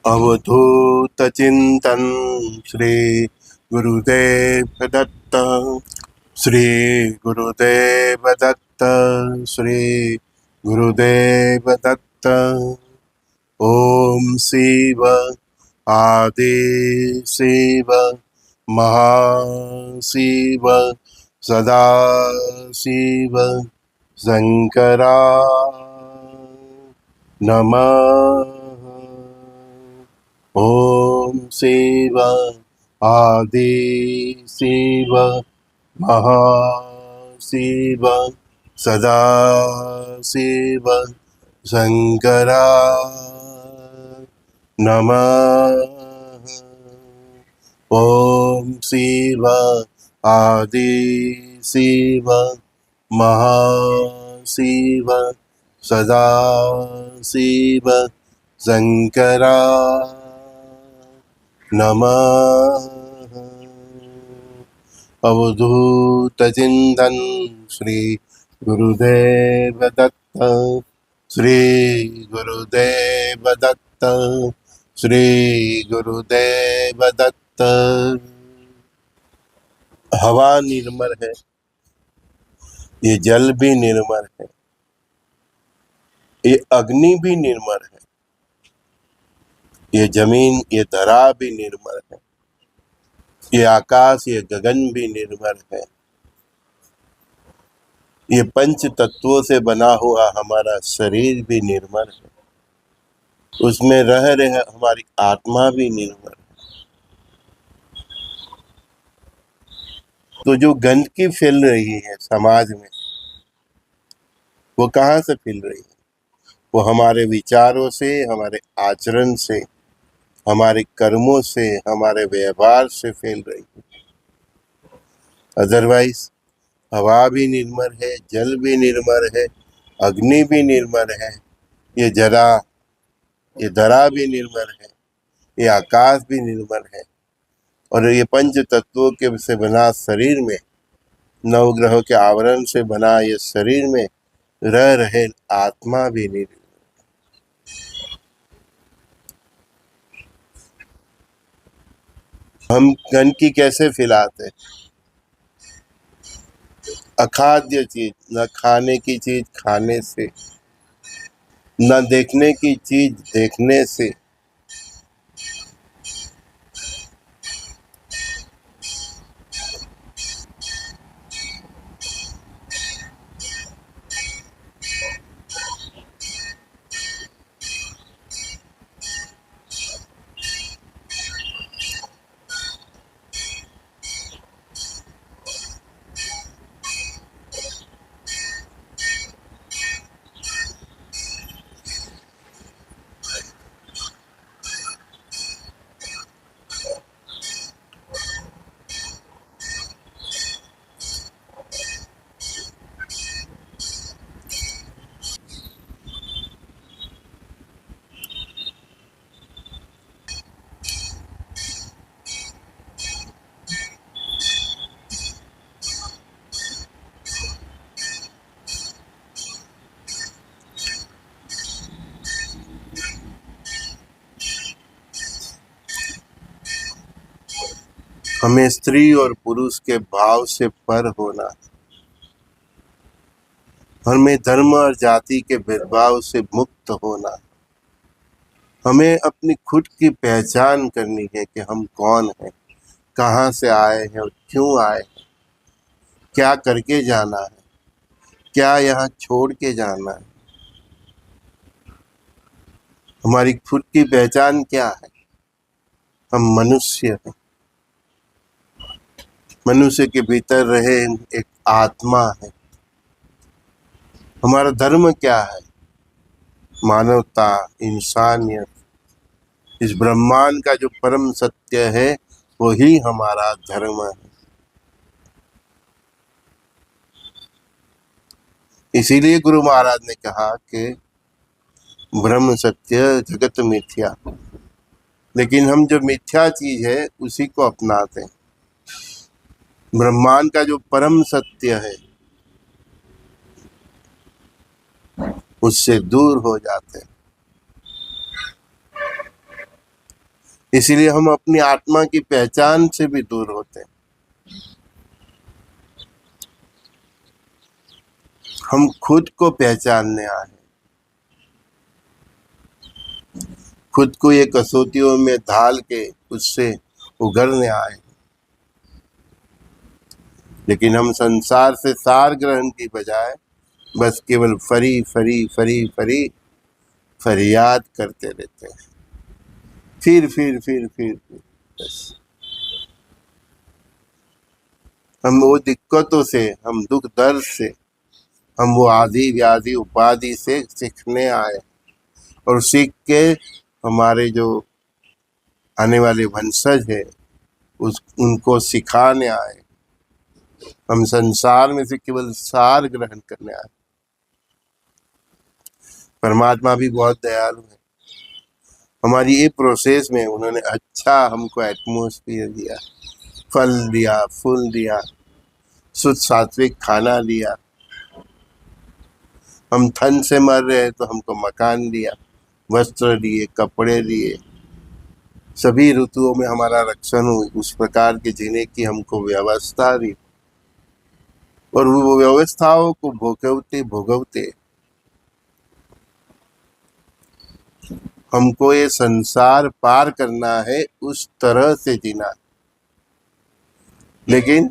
अवधूत चिंतन श्री गुरुदेव दत्त। श्री गुरुदेव दत्त। श्री गुरुदेव दत्त। ओम शिव आदि शिव महाशिव सदा शिव शंकरा नमः। ओम शिव आदि शिव महाशिव सदा शिव शंकरा नमः। ओम शिव आदि शिव महाशिव सदा शिव शंकरा नमः। अवधूत चिंतन श्री गुरुदेव दत्त। श्री गुरुदेव दत्त। श्री गुरुदेव दत्त। हवा निर्मल है, ये जल भी निर्मल है, ये अग्नि भी निर्मल है, ये जमीन ये धरा भी निर्मल है, ये आकाश ये गगन भी निर्मल है, ये पंच तत्वों से बना हुआ हमारा शरीर भी निर्मल है, उसमें रह रहे हमारी आत्मा भी निर्मल है। तो जो गंदगी फैल रही है समाज में, वो कहाँ से फैल रही है? वो हमारे विचारों से, हमारे आचरण से, हमारे कर्मों से, हमारे व्यवहार से फैल रही है। अदरवाइज हवा भी निर्मल है, जल भी निर्मल है, अग्नि भी निर्मल है, ये धरा भी निर्मल है, ये आकाश भी निर्मल है, और ये पंच तत्वों के से बना शरीर में, नवग्रहों के आवरण से बना ये शरीर में रह रहे आत्मा भी निर्मल। हम गंदगी कैसे फैलाते? अखाद्य चीज, न खाने की चीज खाने से, न देखने की चीज देखने से, हमें स्त्री और पुरुष के भाव से पर होना, हमें धर्म और जाति के भेदभाव से मुक्त होना, हमें अपनी खुद की पहचान करनी है कि हम कौन हैं, कहाँ से आए हैं और क्यों आए हैं, क्या करके जाना है, क्या यहाँ छोड़ के जाना है। हमारी खुद की पहचान क्या है? हम मनुष्य हैं। मनुष्य के भीतर रहे एक आत्मा है। हमारा धर्म क्या है? मानवता, इंसानियत। इस ब्रह्मांड का जो परम सत्य है वही हमारा धर्म है। इसीलिए गुरु महाराज ने कहा कि ब्रह्म सत्य जगत मिथ्या, लेकिन हम जो मिथ्या चीज है उसी को अपनाते हैं। ब्रह्मांड का जो परम सत्य है उससे दूर हो जाते हैं। इसीलिए हम अपनी आत्मा की पहचान से भी दूर होते हैं। हम खुद को पहचानने आए, खुद को ये कसौटियों में ढाल के उससे उगरने आए। लेकिन हम संसार से सार ग्रहण की बजाय बस केवल फरी फरी फरी फरी फरियाद करते रहते हैं, फिर बस। हम वो दिक्कतों से, हम दुख दर्द से, हम वो आदि व्याधि उपाधि से सीखने आए, और सीख के हमारे जो आने वाले वंशज है उनको सिखाने आए। हम संसार में से केवल सार ग्रहण करने आए। परमात्मा भी बहुत दयालु है। हमारी ये प्रोसेस में उन्होंने अच्छा हमको एटमोस्फियर दिया, फल दिया, फूल दिया, शुद्ध सात्विक खाना दिया। हम ठंड से मर रहे हैं तो हमको मकान दिया, वस्त्र दिए, कपड़े दिए, सभी ऋतुओं में हमारा रक्षण हो, उस प्रकार के जीने की हमको व्यवस्था दी। और वो व्यवस्थाओं को भोगवते भोगवते हमको ये संसार पार करना है, उस तरह से जीना। लेकिन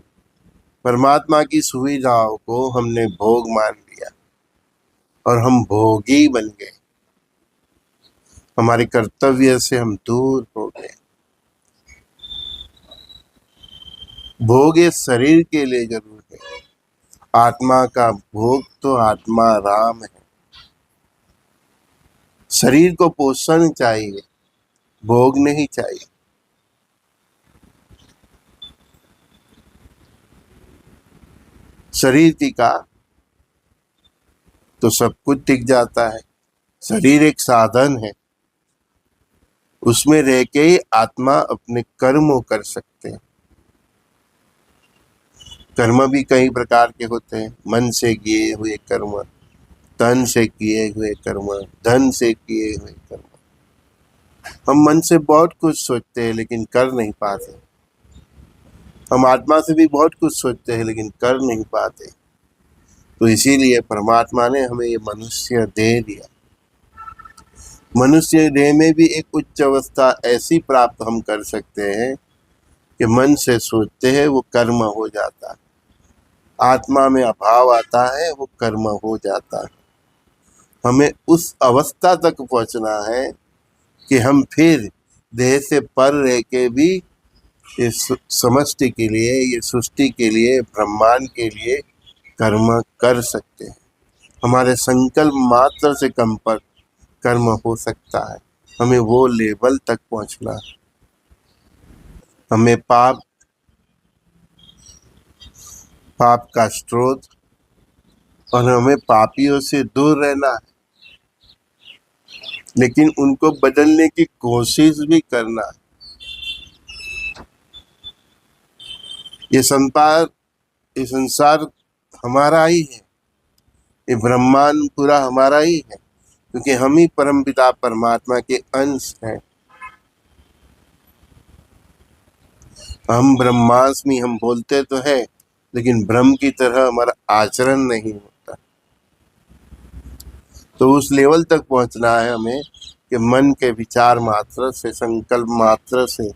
परमात्मा की सुविधाओं को हमने भोग मान लिया और हम भोगी बन गए। हमारे कर्तव्य से हम दूर हो गए। भोग ये शरीर के लिए जरूर है, आत्मा का भोग तो आत्मा राम है। शरीर को पोषण चाहिए, भोग नहीं चाहिए। शरीर टिका तो सब कुछ टिक जाता है। शरीर एक साधन है, उसमें रह के ही आत्मा अपने कर्म कर सकते हैं। कर्म भी कई प्रकार के होते हैं, मन से किए हुए कर्म, तन से किए हुए कर्म, धन से किए हुए कर्म। हम मन से बहुत कुछ सोचते हैं लेकिन कर नहीं पाते। हम आत्मा से भी बहुत कुछ सोचते हैं लेकिन कर नहीं पाते। तो इसीलिए परमात्मा ने हमें ये मनुष्य देह दिया। मनुष्य देह में भी एक उच्च अवस्था ऐसी प्राप्त हम कर सकते हैं कि मन से सोचते हैं वो कर्म हो जाता है, आत्मा में अभाव आता है वो कर्म हो जाता है। हमें उस अवस्था तक पहुंचना है कि हम फिर देह से पर रह के भी ये समष्टि के लिए, ये सृष्टि के लिए, ब्रह्मांड के लिए कर्म कर सकते हैं। हमारे संकल्प मात्र से कर्म हो सकता है। हमें वो लेवल तक पहुंचना है। हमें पाप का स्रोत और हमें पापियों से दूर रहना है, लेकिन उनको बदलने की कोशिश भी करना है। ये संसार हमारा ही है, ये ब्रह्मांड पूरा हमारा ही है, क्योंकि हम ही परमपिता परमात्मा के अंश हैं। हम ब्रह्मास्मि हम बोलते तो है, लेकिन ब्रह्म की तरह हमारा आचरण नहीं होता। तो उस लेवल तक पहुंचना है हमें कि मन के विचार मात्र से, संकल्प मात्र से,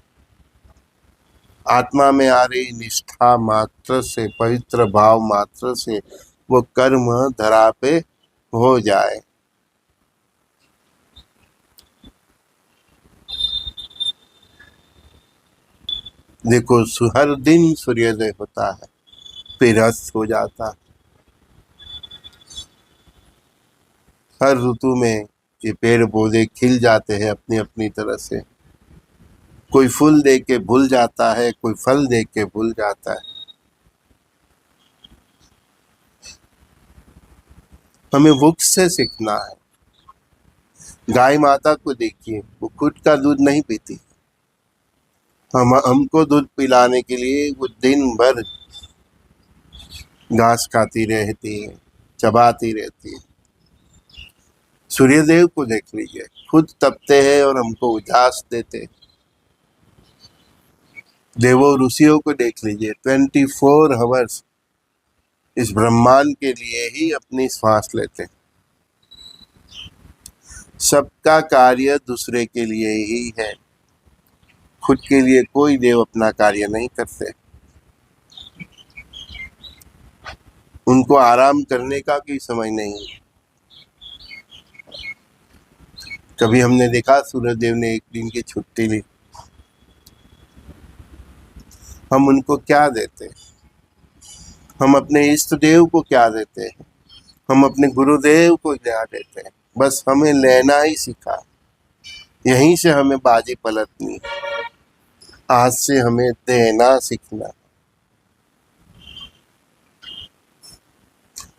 आत्मा में आ रही निष्ठा मात्र से, पवित्र भाव मात्र से वो कर्म धरा पे हो जाए। देखो हर दिन सूर्योदय होता है, फिर अस्त हो जाता है। हर ऋतु में ये पेड़ पौधे खिल जाते हैं अपनी अपनी तरह से। कोई फूल देख के भूल जाता है, कोई फल देख के भूल जाता है। हमें वृक्ष से सीखना है। गाय माता को देखिए, वो खुद का दूध नहीं पीती। हमको दूध पिलाने के लिए वो दिन भर घास खाती रहती है, चबाती रहती है। सूर्यदेव को देख लीजिए, खुद तपते हैं और हमको उजास देते हैं। देवों ऋषियों को देख लीजिए, 24 आवर्स इस ब्रह्मांड के लिए ही अपनी श्वास लेते हैं। सबका कार्य दूसरे के लिए ही है, खुद के लिए कोई देव अपना कार्य नहीं करते। उनको आराम करने का कोई समय नहीं। कभी हमने देखा सूरज देव ने एक दिन की छुट्टी ली, हम उनको क्या देते हैं? हम अपने इष्ट देव को क्या देते हैं? हम अपने गुरुदेव को क्या देते हैं? बस हमें लेना ही सीखा, यहीं से हमें बाजी पलटनी। आज से हमें देना सीखना।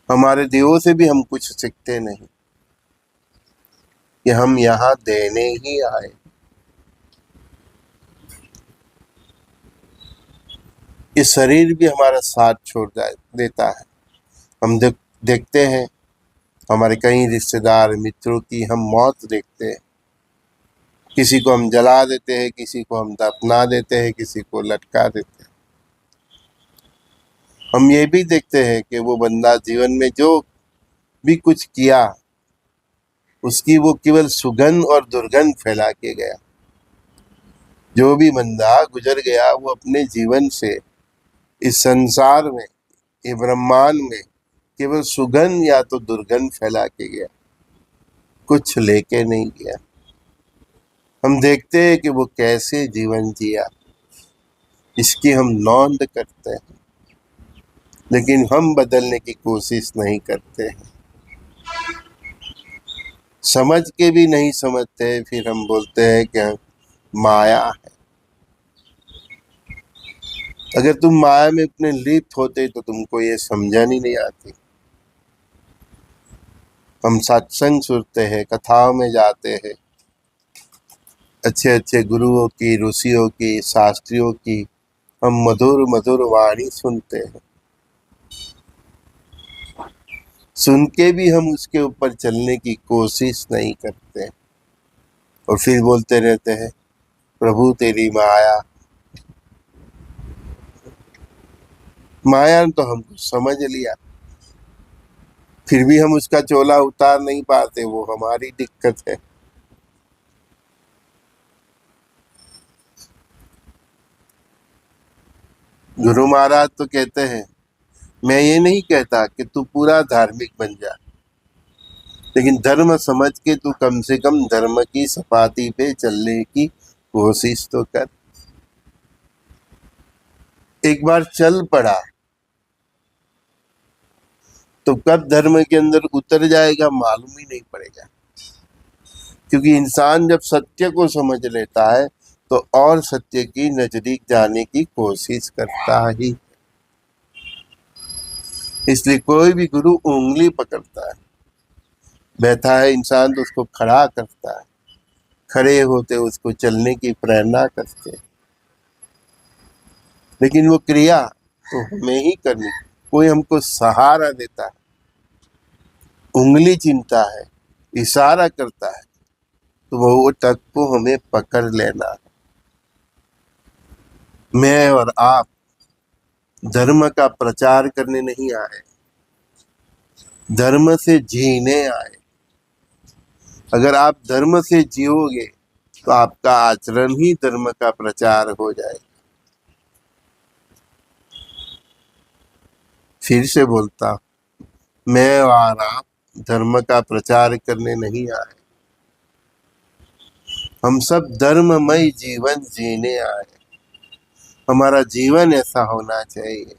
हमारे देवों से भी हम कुछ सीखते नहीं, कि हम यहाँ देने ही आए। ये शरीर भी हमारा साथ छोड़ देता है। हम देखते हैं हमारे कई रिश्तेदार मित्रों की हम मौत देखते हैं। किसी को हम जला देते हैं, किसी को हम दफना देते हैं, किसी को लटका देते हैं। हम ये भी देखते हैं कि वो बंदा जीवन में जो भी कुछ किया, उसकी वो केवल सुगंध और दुर्गंध फैला के गया। जो भी बंदा गुजर गया वो अपने जीवन से इस संसार में, ये ब्रह्मांड में केवल सुगंध या तो दुर्गंध फैला के गया, कुछ लेके नहीं गया। हम देखते हैं कि वो कैसे जीवन जिया, इसकी हम नोंद करते हैं, लेकिन हम बदलने की कोशिश नहीं करते हैं। समझ के भी नहीं समझते, फिर हम बोलते हैं कि माया है। अगर तुम माया में इतने लिप्त होते तो तुमको ये समझन ही नहीं आती। हम सत्संग सुनते हैं, कथाओं में जाते हैं, अच्छे अच्छे गुरुओं की, ऋषियों की, शास्त्रियों की हम मधुर मधुर वाणी सुनते हैं। सुन के भी हम उसके ऊपर चलने की कोशिश नहीं करते, और फिर बोलते रहते हैं प्रभु तेरी माया। माया तो हमको समझ लिया, फिर भी हम उसका चोला उतार नहीं पाते, वो हमारी दिक्कत है। गुरु महाराज तो कहते हैं, मैं ये नहीं कहता कि तू पूरा धार्मिक बन जा, लेकिन धर्म समझ के तू कम से कम धर्म की सपाटी पे चलने की कोशिश तो कर। एक बार चल पड़ा तो कब धर्म के अंदर उतर जाएगा मालूम ही नहीं पड़ेगा। क्योंकि इंसान जब सत्य को समझ लेता है तो और सत्य की नजदीक जाने की कोशिश करता ही। इसलिए कोई भी गुरु उंगली पकड़ता है, बैठा है इंसान तो उसको खड़ा करता है, खड़े होते उसको चलने की प्रेरणा करते। लेकिन वो क्रिया तो हमें ही करनी। कोई हमको सहारा देता है, उंगली चिन्हता है, इशारा करता है, तो वो तक को हमें पकड़ लेना है। मैं और आप धर्म का प्रचार करने नहीं आए, धर्म से जीने आए। अगर आप धर्म से जियोगे तो आपका आचरण ही धर्म का प्रचार हो जाएगा। फिर से बोलता, मैं और आप धर्म का प्रचार करने नहीं आए, हम सब धर्ममय जीवन जीने आए। हमारा जीवन ऐसा होना चाहिए,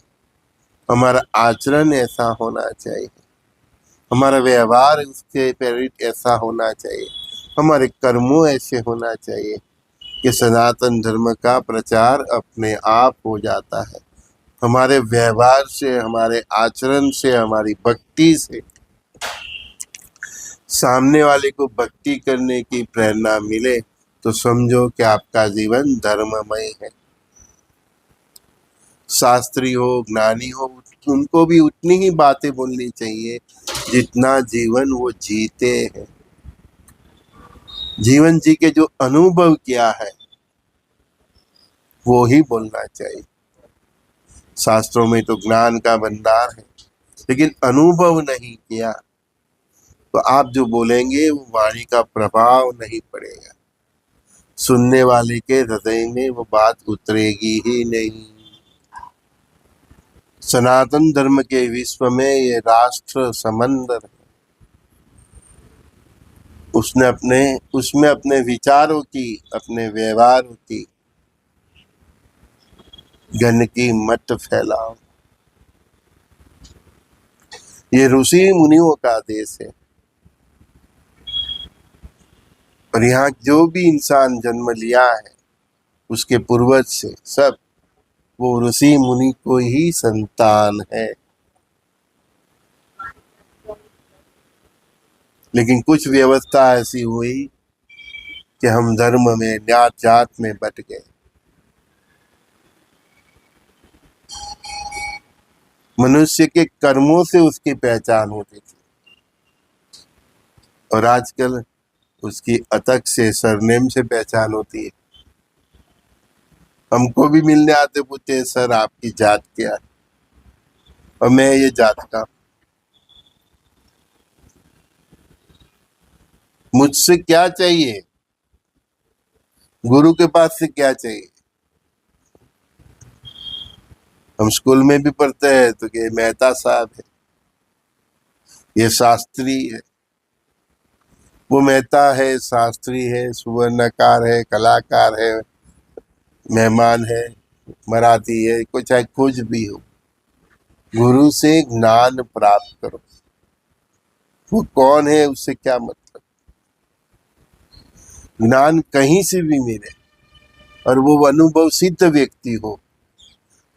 हमारा आचरण ऐसा होना चाहिए, हमारा व्यवहार उसके प्रेरित ऐसा होना चाहिए, हमारे कर्मों ऐसे होना चाहिए कि सनातन धर्म का प्रचार अपने आप हो जाता है। हमारे व्यवहार से, हमारे आचरण से, हमारी भक्ति से सामने वाले को भक्ति करने की प्रेरणा मिले तो समझो कि आपका जीवन धर्ममय है। शास्त्री हो, ज्ञानी हो, उनको भी उतनी ही बातें बोलनी चाहिए जितना जीवन वो जीते हैं। जीवन जी के जो अनुभव किया है वो ही बोलना चाहिए। शास्त्रों में तो ज्ञान का भंडार है, लेकिन अनुभव नहीं किया तो आप जो बोलेंगे वो वाणी का प्रभाव नहीं पड़ेगा, सुनने वाले के हृदय में वो बात उतरेगी ही नहीं। सनातन धर्म के विश्व में ये राष्ट्र समंदर है। उसमें अपने विचारों की, अपने व्यवहारों की गंदगी मत फैलाओ। ये ऋषि मुनियों का देश है, और यहाँ जो भी इंसान जन्म लिया है उसके पूर्वज से सब वो ऋषि मुनि को ही संतान है। लेकिन कुछ व्यवस्था ऐसी हुई कि हम धर्म में, जात जात में बट गए। मनुष्य के कर्मों से उसकी पहचान होती थी, और आजकल उसकी अतक से, सरनेम से पहचान होती है। हमको भी मिलने आते, पूछते सर आपकी जात क्या है, और मैं ये जात का। मुझसे क्या चाहिए, गुरु के पास से क्या चाहिए। हम स्कूल में भी पढ़ते हैं तो ये मेहता साहब है, ये शास्त्री है, वो मेहता है, शास्त्री है, सुवर्णकार है, कलाकार है, मेहमान है, मराठी है, कुछ चाहे कुछ भी हो, गुरु से ज्ञान प्राप्त करो। वो कौन है उससे क्या मतलब, ज्ञान कहीं से भी मिले और वो अनुभव सिद्ध व्यक्ति हो,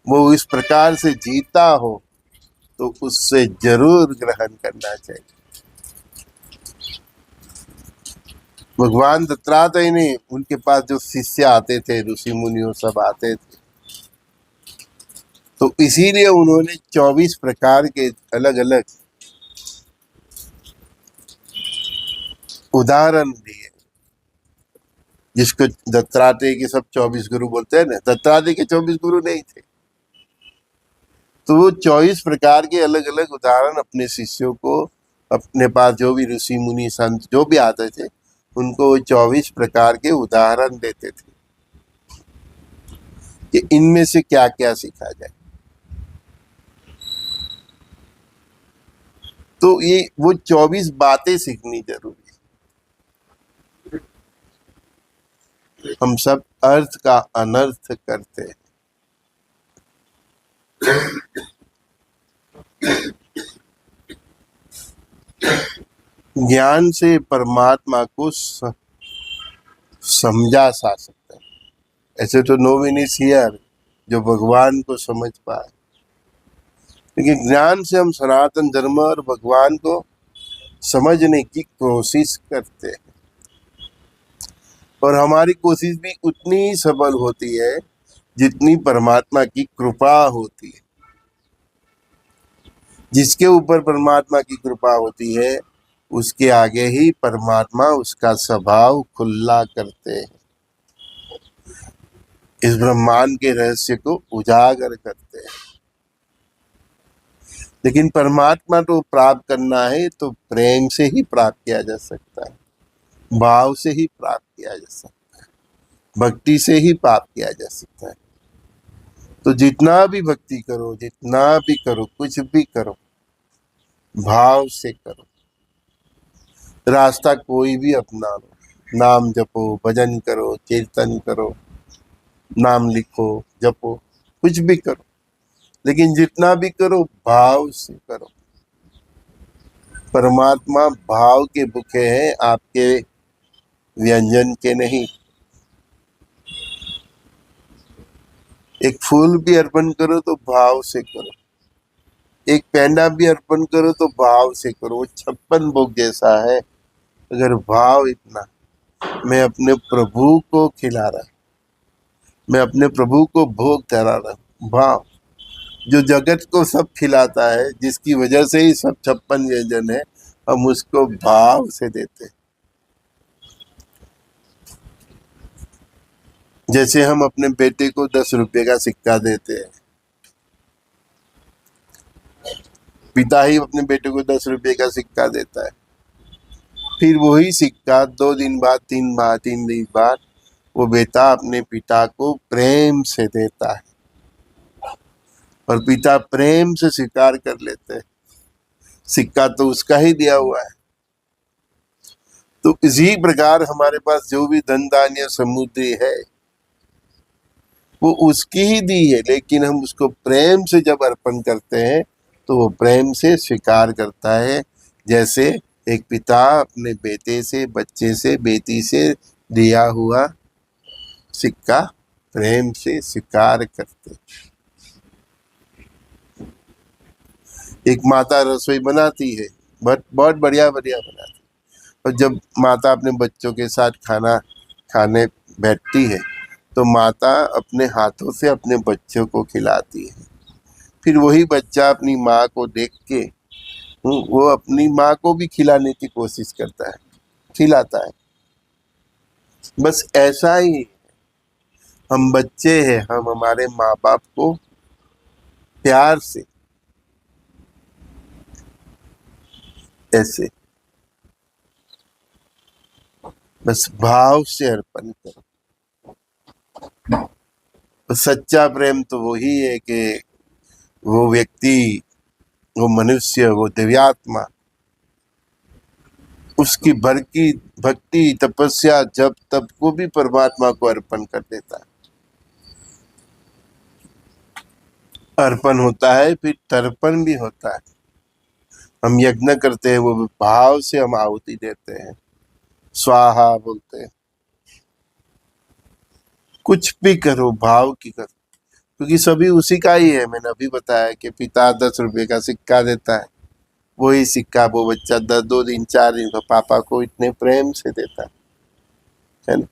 वो इस प्रकार से जीता हो, तो उससे जरूर ग्रहण करना चाहिए। भगवान दत्तात्रेय ने, उनके पास जो शिष्य आते थे, ऋषि मुनियों सब आते थे, तो इसीलिए उन्होंने 24 प्रकार के अलग अलग उदाहरण दिए। जिसको दत्तात्रेय के सब 24 गुरु बोलते हैं ना, दत्तात्रेय के 24 गुरु नहीं थे, तो वो 24 प्रकार के अलग अलग उदाहरण अपने शिष्यों को, अपने पास जो भी ऋषि मुनि संत जो भी आते थे, उनको 24 प्रकार के उदाहरण देते थे कि इनमें से क्या क्या सीखा जाए। तो ये वो 24 बातें सीखनी जरूरी है। हम सब अर्थ का अनर्थ करते हैं। ज्ञान से परमात्मा को समझा जा सकता है। ऐसे तो नो वन इज हियर जो भगवान को समझ पाए, लेकिन ज्ञान से हम सनातन धर्म और भगवान को समझने की कोशिश करते हैं, और हमारी कोशिश भी उतनी ही सफल होती है जितनी परमात्मा की कृपा होती है। जिसके ऊपर परमात्मा की कृपा होती है उसके आगे ही परमात्मा उसका स्वभाव खुला करते हैं, इस ब्रह्मांड के रहस्य को उजागर करते हैं। लेकिन परमात्मा तो प्राप्त करना है तो प्रेम से ही प्राप्त किया जा सकता है, भाव से ही प्राप्त किया जा सकता है, भक्ति से ही प्राप्त किया जा सकता है। तो जितना भी भक्ति करो, जितना भी करो, कुछ भी करो, भाव से करो। रास्ता कोई भी अपना लो, नाम जपो, भजन करो, कीर्तन करो, नाम लिखो, जपो, कुछ भी करो, लेकिन जितना भी करो भाव से करो। परमात्मा भाव के भूखे हैं, आपके व्यंजन के नहीं। एक फूल भी अर्पण करो तो भाव से करो, एक पेंडा भी अर्पण करो तो भाव से करो। वो 56 भोग जैसा है। अगर भाव इतना, मैं अपने प्रभु को खिला रहा, मैं अपने प्रभु को भोग धरा रहा, भाव जो जगत को सब खिलाता है, जिसकी वजह से ही सब 56 व्यंजन है, हम उसको भाव से देते हैं। जैसे हम अपने बेटे को 10 रुपए का सिक्का देते हैं, पिता ही अपने बेटे को 10 रुपए का सिक्का देता है, फिर वही सिक्का 2 दिन बाद 3 दिन बाद वो बेटा अपने पिता को प्रेम से देता है और पिता प्रेम से स्वीकार कर लेते हैं, सिक्का तो उसका ही दिया हुआ है। तो इसी प्रकार हमारे पास जो भी धन धान्य समुद्री है वो उसकी ही दी है, लेकिन हम उसको प्रेम से जब अर्पण करते हैं तो वो प्रेम से स्वीकार करता है, जैसे एक पिता अपने बेटे से, बच्चे से, बेटी से दिया हुआ सिक्का प्रेम से स्वीकार करते। एक माता रसोई बनाती है, बहुत बढ़िया बढ़िया बनाती है, और जब माता अपने बच्चों के साथ खाना खाने बैठती है तो माता अपने हाथों से अपने बच्चों को खिलाती है, फिर वही बच्चा अपनी माँ को देख के वो अपनी माँ को भी खिलाने की कोशिश करता है, खिलाता है। बस ऐसा ही हम बच्चे हैं, हम हमारे माँ बाप को प्यार से ऐसे बस भाव से अर्पण करो। तो सच्चा प्रेम तो वही है कि वो व्यक्ति, वो मनुष्य, वो दिव्यात्मा उसकी भर की भक्ति, तपस्या, जब तब को भी परमात्मा को अर्पण कर देता है। अर्पण होता है, फिर तर्पण भी होता है। हम यज्ञ करते हैं, वो भाव से हम आहुति देते हैं, स्वाहा बोलते हैं। कुछ भी करो भाव की करो, क्योंकि सभी उसी का ही है। मैंने अभी बताया कि पिता 10 रुपए का सिक्का देता है, वही सिक्का वो बच्चा 2 दिन 4 दिन का पापा को इतने प्रेम से देता है ना।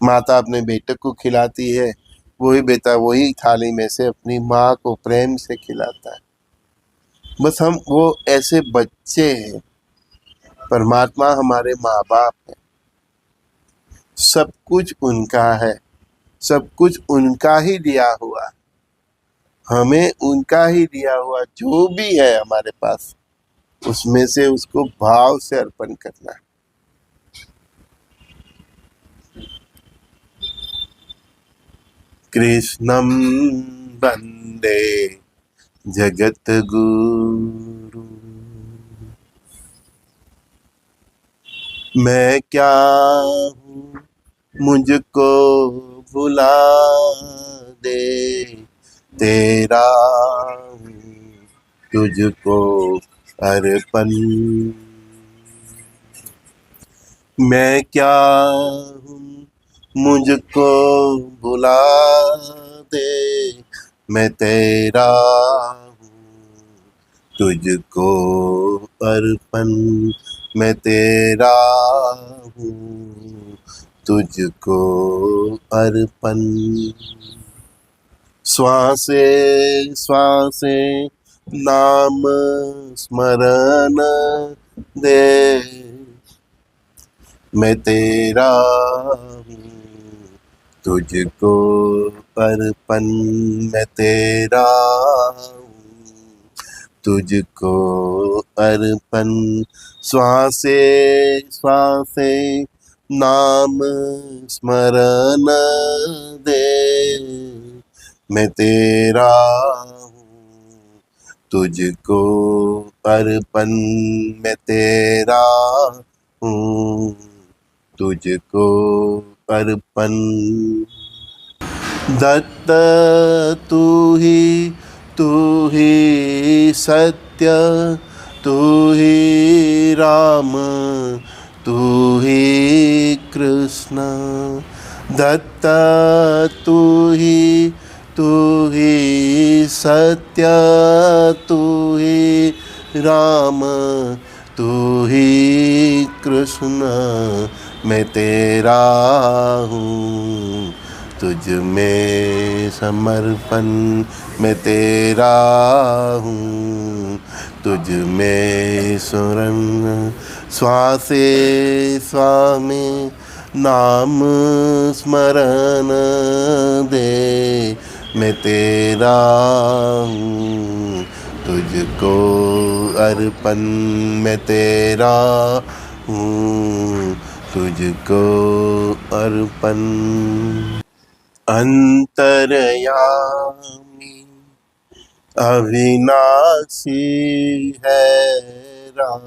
माता अपने बेटे को खिलाती है, वही बेटा वही थाली में से अपनी माँ को प्रेम से खिलाता है। बस हम वो ऐसे बच्चे हैं, परमात्मा हमारे माँ बाप है, सब कुछ उनका है, सब कुछ उनका ही दिया हुआ, हमें उनका ही दिया हुआ जो भी है हमारे पास, उसमें से उसको भाव से अर्पण करना है। कृष्णं वंदे जगत गुरु। मैं क्या हूँ मुझको भुला दे, तेरा हूँ तुझको अर्पण। मैं क्या हूँ मुझको भुला दे, मैं तेरा हूँ तुझको अर्पण। मैं तेरा हूँ तुझको अर्पण। श्वासे श्वासे नाम स्मरण दे, मैं तेरा हूँ तुझको अर्पण। मैं तेरा हूँ तुझको अर्पण। श्वासे श्वासे नाम स्मरण दे, मैं तेरा हूँ तुझको अर्पण। मैं तेरा हूँ तुझको अर्पण। दत्त तू ही सत्य, तू ही राम, तू ही कृष्ण। दत्त तू ही सत्य, तू ही राम, तू ही कृष्ण। मैं तेरा हूँ तुझ में समर्पण। मैं तेरा हूँ तुझ में शरण। श्वासे श्वास में नाम स्मरण दे मैं तेरा हूँ, तुझको अर्पण मैं तेरा हूँ, तुझको अर्पण। अंतर्यामी अविनाशी है राम,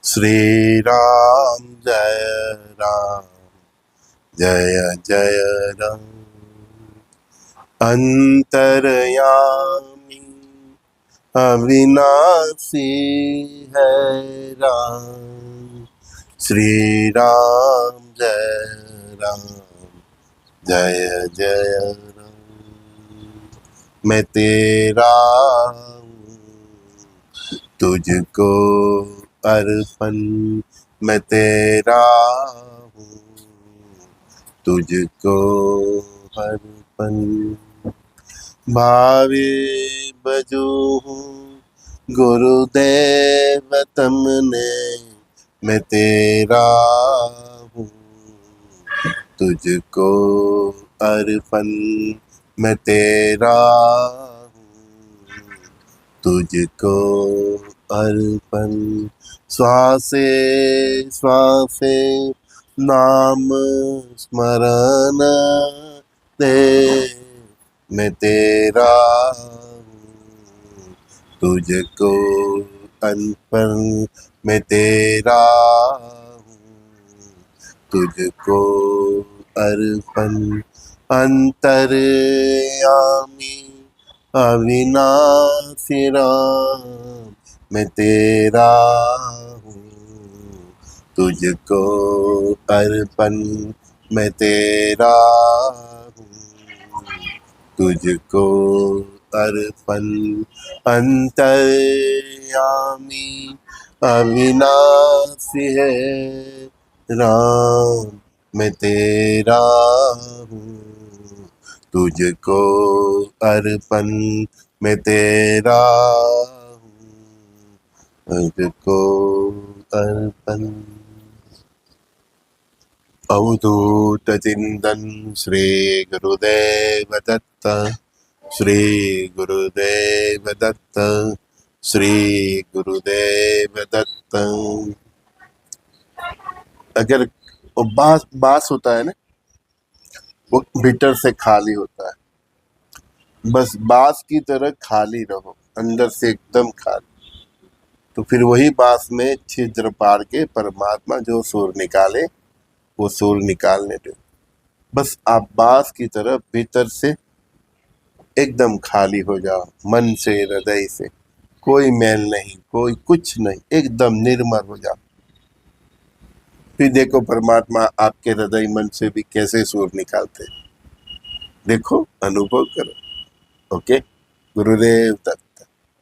श्री राम जय राम जय जय राम। अंतर्यामी अविनाशी है राम, श्री राम जय राम जय जय राम। मैं तेरा हूँ, तुझको अर्पण मैं तेरा हूँ, तुझको अर्पण। भावे बजो हूँ गुरुदेव तुमने मैं तेरा हूँ, तुझको अर्पण मैं तेरा हूँ, तुझको अर्पण। श्वासे श्वासे नाम स्मरण दे मैं तेरा हूँ, तुझको अर्पण मैं तेरा हूँ, तुझको अर्पण। अंतर्यामी अविनाशी राम मैं तेरा हूँ, तुझको अर्पण मैं तेरा हूँ, तुझको अर्पण। अंतर्यामी अविनाशी है राम मैं तेरा हूँ, तुझको अर्पण मैं तेरा हूँ, तुझको अर्पण। अवधूत चिंतन श्री गुरुदेव दत्त, श्री गुरुदेव दत्त, श्री गुरुदेव दत्त। अगर वो बास बास होता है ना, वो भीतर से खाली होता है, बस बास की तरह खाली रहो, अंदर से एकदम खाली, तो फिर वही बास में छिद्र पार के परमात्मा जो सुर निकाले वो सुर निकालने दो। बस आप बास की तरह भीतर से एकदम खाली हो जाओ, मन से हृदय से, कोई मैल नहीं, कोई कुछ नहीं, एकदम निर्मल हो जाओ। फिर देखो परमात्मा आपके हृदय मन से भी कैसे सुर निकालते, देखो, अनुभव करो। ओके, गुरुदेव दत्त।